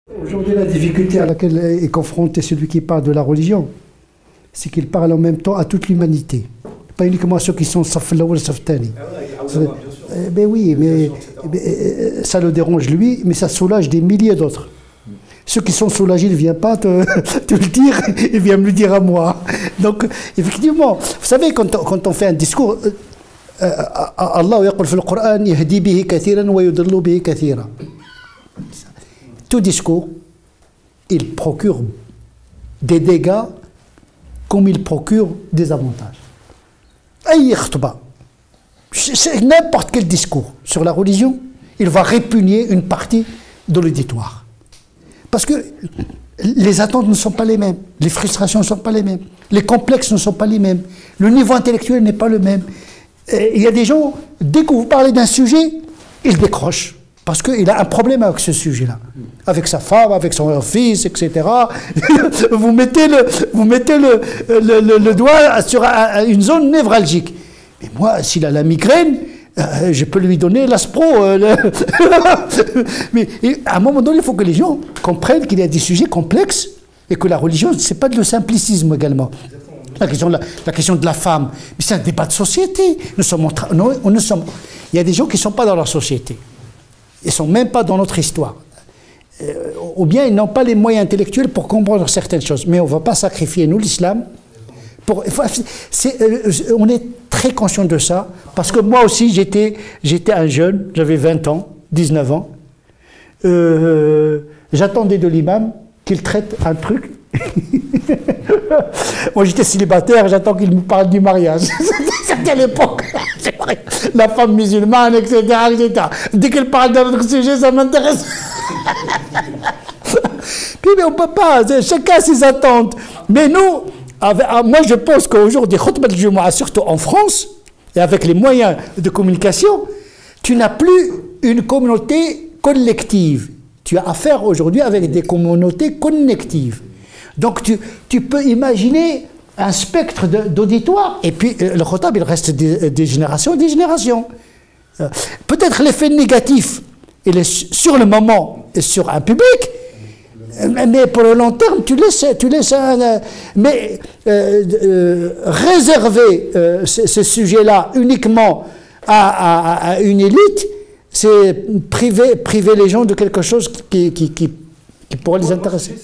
Aujourd'hui, la difficulté à laquelle est confronté celui qui parle de la religion, c'est qu'il parle en même temps à toute l'humanité. Pas uniquement à ceux qui sont saf l'awwal, saf thani. Ben oui, mais ça le dérange lui, mais ça soulage des milliers d'autres. Ceux qui sont soulagés ne viennent pas te le dire, ils viennent me le dire à moi. Donc, effectivement, vous savez, quand on fait un discours, Allah yaqul fil Qur'an yahdi bihi kathiran wa yudillu bihi kathira. Tout discours, il procure des dégâts comme il procure des avantages. N'importe quel discours sur la religion, il va répugner une partie de l'auditoire. Parce que les attentes ne sont pas les mêmes, les frustrations ne sont pas les mêmes, les complexes ne sont pas les mêmes, le niveau intellectuel n'est pas le même. Il y a des gens, dès que vous parlez d'un sujet, ils décrochent. Parce qu'il a un problème avec ce sujet-là. Avec sa femme, avec son fils, etc. Vous mettez le doigt sur une zone névralgique. Mais moi, s'il a la migraine, je peux lui donner l'aspro. Mais à un moment donné, il faut que les gens comprennent qu'il y a des sujets complexes et que la religion, ce n'est pas de le simplicisme également. La question de la femme, mais c'est un débat de société. Il y a des gens qui ne sont pas dans leur société. Ils ne sont même pas dans notre histoire. Ou bien ils n'ont pas les moyens intellectuels pour comprendre certaines choses. Mais on ne va pas sacrifier, nous, l'islam. On est très conscient de ça. Parce que moi aussi, j'étais un jeune, j'avais 20 ans, 19 ans. J'attendais de l'imam qu'il traite un truc. Moi, j'étais célibataire, j'attends qu'il me parle du mariage. C'était à l'époque. La femme musulmane, etc., etc. Dès qu'elle parle d'un autre sujet, ça m'intéresse. Puis, mais on ne peut pas, chacun a ses attentes. Mais nous, moi je pense qu'aujourd'hui, Khutbat al-Jumu'ah, surtout en France, et avec les moyens de communication, tu n'as plus une communauté collective. Tu as affaire aujourd'hui avec des communautés connectives. Donc tu peux imaginer un spectre d'auditoire, et puis le Khutab, il reste des générations et des générations. Peut-être l'effet négatif, il est sur le moment et sur un public, mais pour le long terme, tu laisses mais réserver ce sujet-là uniquement à une élite, c'est priver les gens de quelque chose qui pourrait les intéresser.